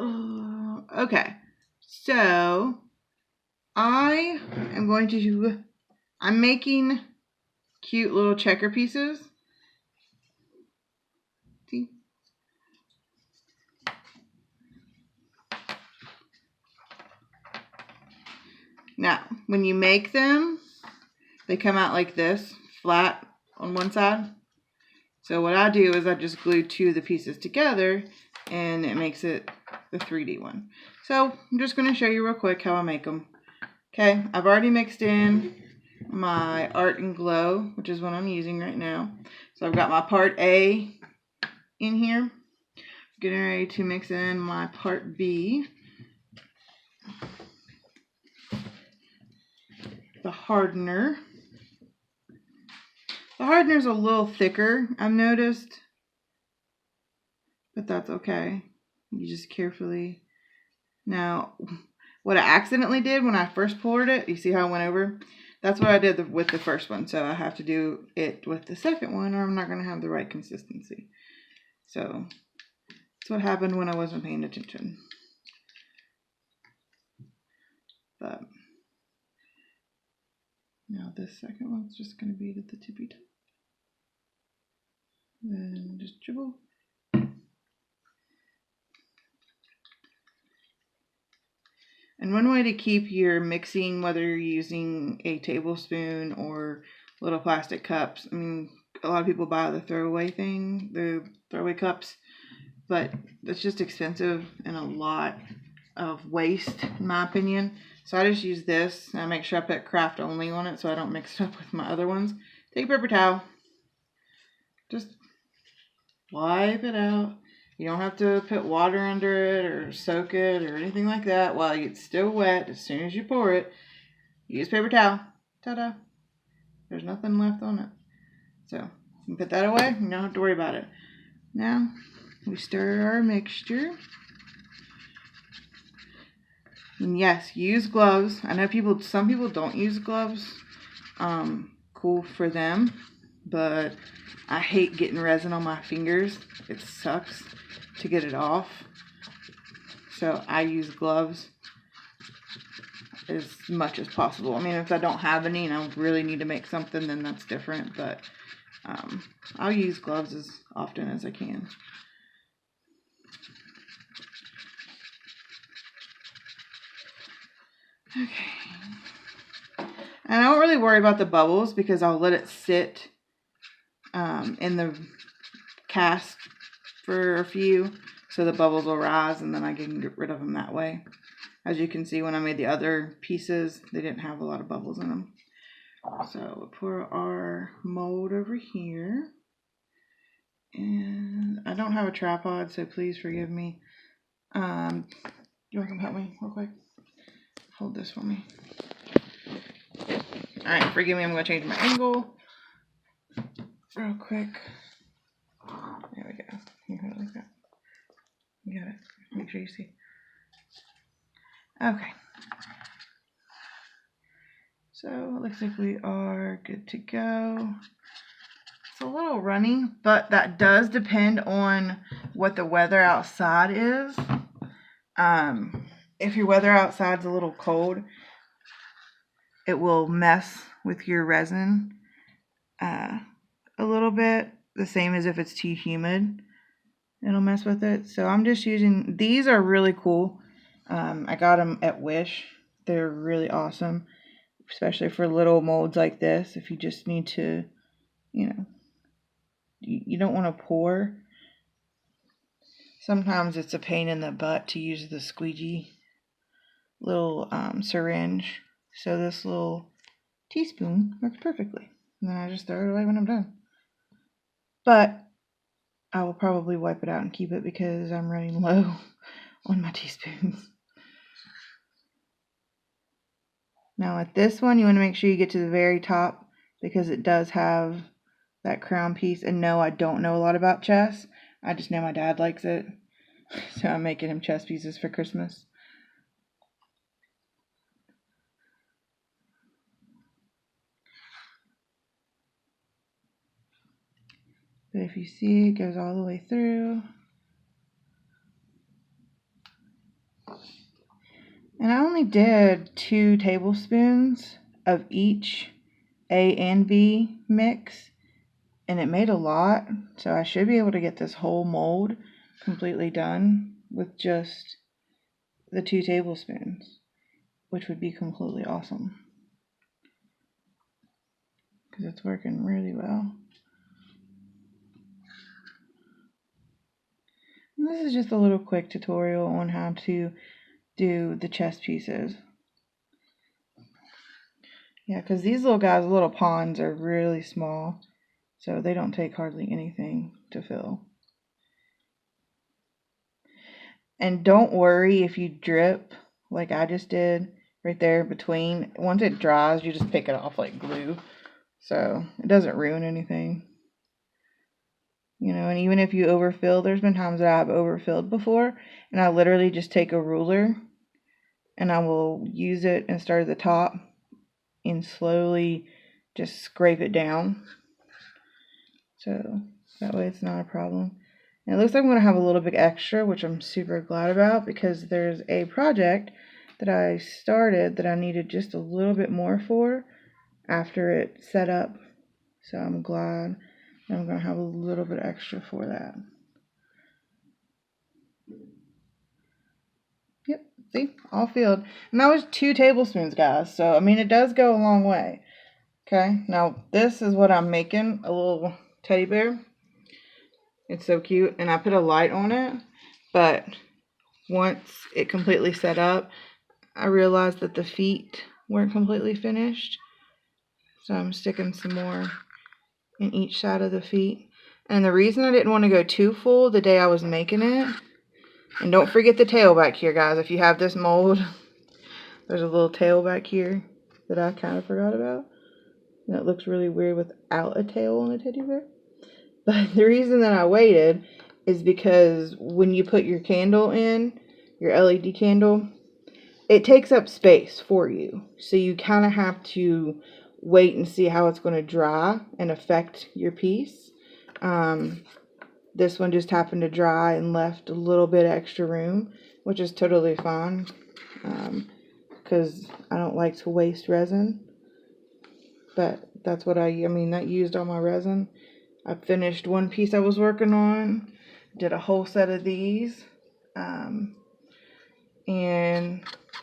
Okay, so I'm making cute little checker pieces. See? Now, when you make them, they come out like this, flat on one side. So what I do is I just glue two of the pieces together and it makes it the 3D one. So I'm just going to show you real quick how I make them. Okay, I've already mixed in my Art and Glow, which is what I'm using right now. So I've got my part A in here. Getting ready to mix in my part B. The hardener. The hardener's a little thicker, I've noticed. But that's okay. You just carefully. Now, what I accidentally did when I first poured it, you see how I went over? That's what I did with the first one. So I have to do it with the second one or I'm not going to have the right consistency. So that's what happened when I wasn't paying attention. But now this second one's just going to be at the tippy top. Then just dribble. And one way to keep your mixing, whether you're using a tablespoon or little plastic cups, I mean, a lot of people buy the throwaway thing, the throwaway cups, but that's just expensive and a lot of waste, in my opinion. So I just use this, and I make sure I put craft only on it so I don't mix it up with my other ones. Take a paper towel, just wipe it out. You don't have to put water under it or soak it or anything like that while it's still wet. As soon as you pour it, use paper towel. Ta-da! There's nothing left on it. So you can put that away. You don't have to worry about it. Now we stir our mixture. And yes, use gloves. I know some people don't use gloves. Cool for them. But I hate getting resin on my fingers. It sucks to get it off. So I use gloves as much as possible. I mean, if I don't have any and I really need to make something, then that's different. But I'll use gloves as often as I can. Okay. And I don't really worry about the bubbles because I'll let it sit in the cast for a few so the bubbles will rise and then I can get rid of them that way. As you can see, when I made the other pieces, they didn't have a lot of bubbles in them. So we'll pour our mold over here. And I don't have a tripod, so please forgive me. You want to come help me real quick? Hold this for me. Alright, forgive me, I'm going to change my angle real quick. There we go. You hold it like that. You got it. Make sure you see. Okay. So it looks like we are good to go. It's a little runny, but that does depend on what the weather outside is. If your weather outside's a little cold, it will mess with your resin a little bit. The same as if it's too humid, it'll mess with it. So I'm just using, these are really cool. I got them at Wish. They're really awesome, especially for little molds like this. If you just need to, you know, you don't want to pour. Sometimes it's a pain in the butt to use the squeegee little syringe. So this little teaspoon works perfectly. And then I just throw it away when I'm done. But I will probably wipe it out and keep it because I'm running low on my teaspoons. Now with this one, you want to make sure you get to the very top because it does have that crown piece. And no, I don't know a lot about chess. I just know my dad likes it. So I'm making him chess pieces for Christmas. But if you see, it goes all the way through. And I only did 2 tablespoons of each A and B mix, and it made a lot, so I should be able to get this whole mold completely done with just the 2 tablespoons, which would be completely awesome because it's working really well. And this is just a little quick tutorial on how to do the chest pieces. Yeah, because these little guys, little pawns, are really small, so they don't take hardly anything to fill. And don't worry if you drip like I just did right there between. Once it dries, you just pick it off like glue, so it doesn't ruin anything. You know, and even if you overfill, there's been times that I've overfilled before, and I literally just take a ruler and I will use it and start at the top and slowly just scrape it down. So that way it's not a problem. And it looks like I'm going to have a little bit extra, which I'm super glad about because there's a project that I started that I needed just a little bit more for after it set up. So I'm glad that I'm going to have a little bit extra for that. Yep, see, all filled. And that was 2 tablespoons, guys. So, I mean, it does go a long way. Okay, now this is what I'm making, a little teddy bear. It's so cute, and I put a light on it, but once it completely set up, I realized that the feet weren't completely finished. So I'm sticking some more in each side of the feet. And the reason I didn't want to go too full the day I was making it, and don't forget the tail back here, guys. If you have this mold, there's a little tail back here that I kind of forgot about. And it looks really weird without a tail on a teddy bear. But the reason that I waited is because when you put your candle in, your LED candle, it takes up space for you. So you kind of have to wait and see how it's going to dry and affect your piece. This one just happened to dry and left a little bit extra room, which is totally fine because I don't like to waste resin. But that's what that used all my resin. I finished one piece I was working on, did a whole set of these, and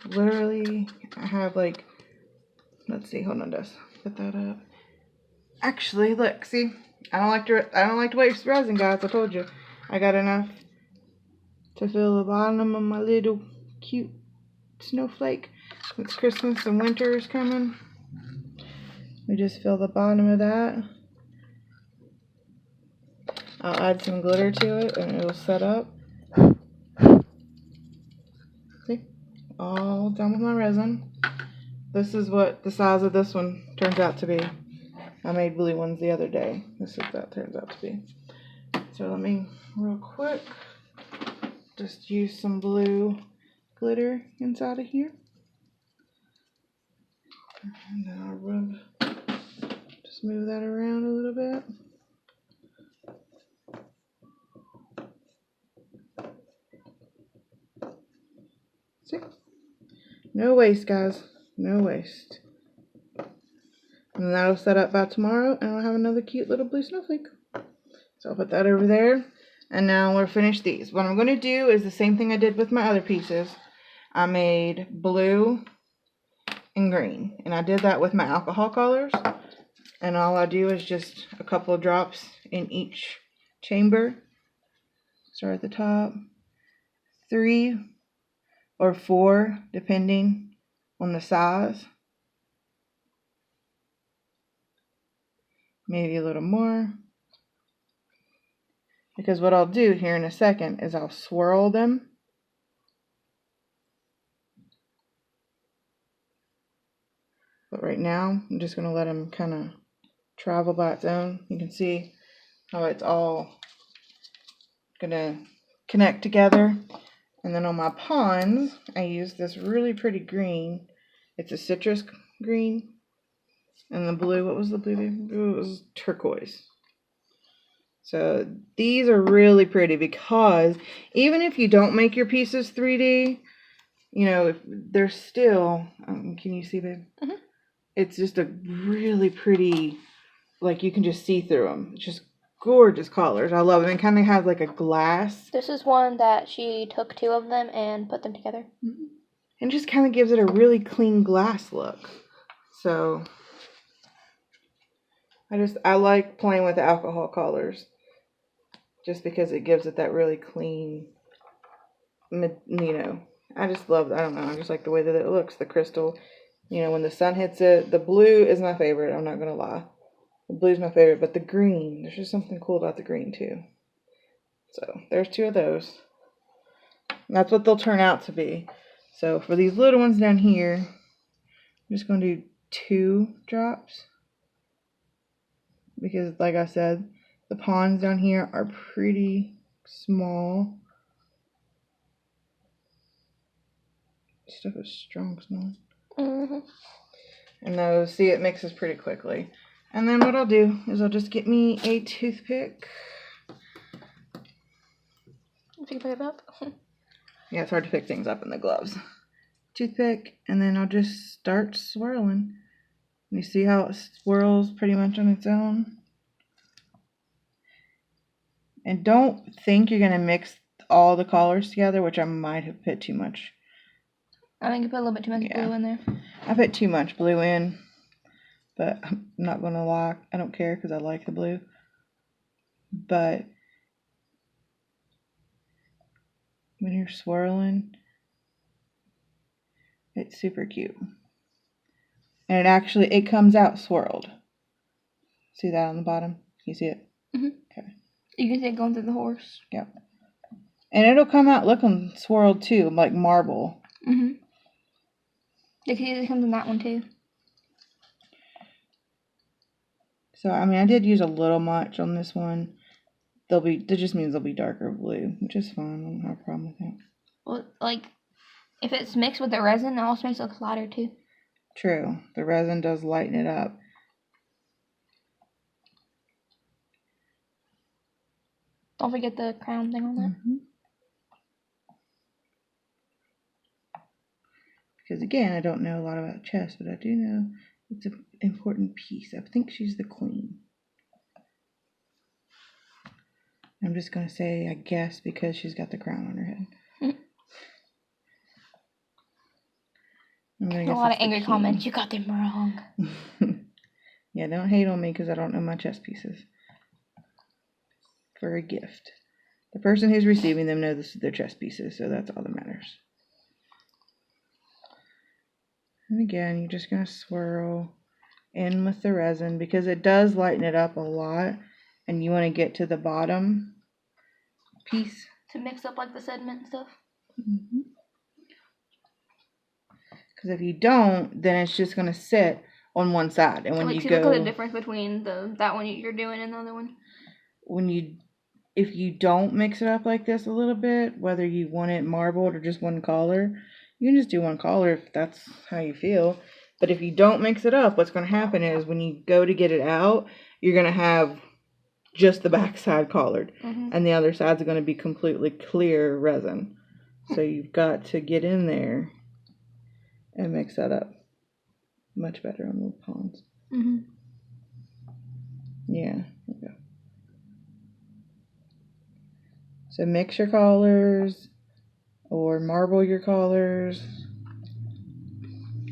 literally I have like, let's see, hold on, just put that up. Actually, look, see, I don't like to waste resin, guys. I told you, I got enough to fill the bottom of my little cute snowflake. It's Christmas and winter is coming. We just fill the bottom of that. I'll add some glitter to it and it'll set up. See? All done with my resin. This is what the size of this one turns out to be. I made blue ones the other day. This is what that turns out to be. So let me, real quick, just use some blue glitter inside of here. And then I'll just move that around a little bit. See? No waste, guys. No waste. And that'll set up by tomorrow, and I'll have another cute little blue snowflake. So I'll put that over there. And now we'll finish these. What I'm going to do is the same thing I did with my other pieces. I made blue and green. And I did that with my alcohol colors. And all I do is just a couple of drops in each chamber. Start at the top. 3 or 4, depending on the size. Maybe a little more. Because what I'll do here in a second is I'll swirl them. But right now, I'm just going to let them kind of travel by its own. You can see how it's all going to connect together. And then on my pawns, I use this really pretty green. It's a citrus green. And the blue, what was the blue? It was turquoise. So these are really pretty because even if you don't make your pieces 3D, you know, if they're still, can you see, babe? Mm-hmm. It's just a really pretty, like you can just see through them. It's just gorgeous colors. I love it. It kind of has like a glass. This is one that she took 2 of them and put them together. Mm-hmm. And just kind of gives it a really clean glass look. So I like playing with the alcohol colors just because it gives it that really clean, you know, I just love, I don't know, I just like the way that it looks, the crystal, you know, when the sun hits it. The blue is my favorite, I'm not going to lie. The blue's my favorite, but the green, there's just something cool about the green too. So there's 2 of those. And that's what they'll turn out to be. So for these little ones down here, I'm just going to do 2 drops. Because like I said, the ponds down here are pretty small. Stuff is strong smelling. Mm-hmm. And those, see, it mixes pretty quickly. And then what I'll do is I'll just get me a toothpick. If you pick it up. Yeah, it's hard to pick things up in the gloves. Toothpick, and then I'll just start swirling. You see how it swirls pretty much on its own? And don't think you're going to mix all the colors together, which I might have put too much. I think you put a little bit too much blue in there. I put too much blue in, but I'm not going to lie. I don't care because I like the blue. But when you're swirling, it's super cute. And it comes out swirled. See that on the bottom? Can you see it? Mm-hmm. Okay. You can see it going through the horse. Yep. And it'll come out looking swirled too, like marble. Mm-hmm. It comes in that one too. So, I mean, I did use a little much on this one. That just means they'll be darker blue, which is fine. I don't have a problem with that. Well, like, if it's mixed with the resin, it also makes it look lighter too. True. The resin does lighten it up. Don't forget the crown thing on that. Mm-hmm. Because again, I don't know a lot about chess, but I do know it's an important piece. I think she's the queen. I'm just going to say, I guess, because she's got the crown on her head. A lot of angry comments. You got them wrong. Yeah, don't hate on me because I don't know my chess pieces. For a gift. The person who's receiving them knows their chess pieces, so that's all that matters. And again, you're just going to swirl in with the resin because it does lighten it up a lot, and you want to get to the bottom piece. To mix up like the sediment and stuff? Mm-hmm. Because if you don't, then it's just going to sit on one side. And when you go... Look at the difference between that one you're doing and the other one. If you don't mix it up like this a little bit, whether you want it marbled or just one color, you can just do one color if that's how you feel. But if you don't mix it up, what's going to happen is when you go to get it out, you're going to have just the back side colored. Mm-hmm. And the other sides are going to be completely clear resin. So you've got to get in there and mix that up much better on the ponds. Mm-hmm. Yeah. Okay. So mix your colors or marble your colors.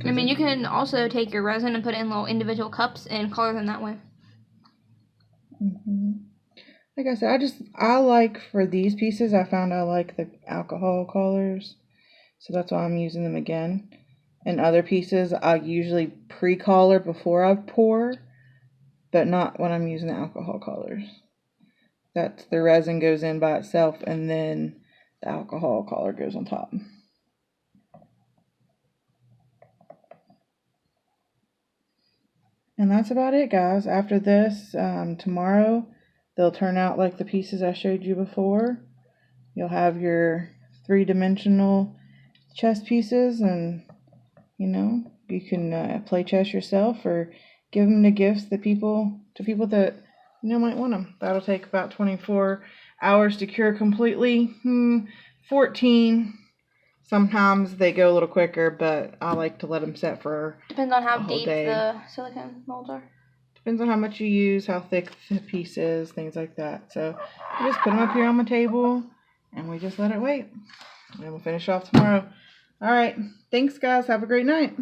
I mean, you can also take your resin and put it in little individual cups and color them that way. Mm-hmm. Like I said, I like for these pieces, I found I like the alcohol colors. So that's why I'm using them again. And other pieces, I usually pre-color before I pour, but not when I'm using the alcohol colors. That's the resin goes in by itself, and then the alcohol color goes on top. And that's about it, guys. After this, tomorrow, they'll turn out like the pieces I showed you before. You'll have your 3-dimensional chess pieces, and you know, you can play chess yourself or give them to gifts to people that you know might want them. That'll take about 24 hours to cure completely. 14. Sometimes they go a little quicker, but I like to let them set for Depends on how a whole deep day. the silicone molds are. Depends on how much you use, how thick the piece is, things like that. So we just put them up here on the table and we just let it wait. And we'll finish off tomorrow. All right. Thanks, guys. Have a great night.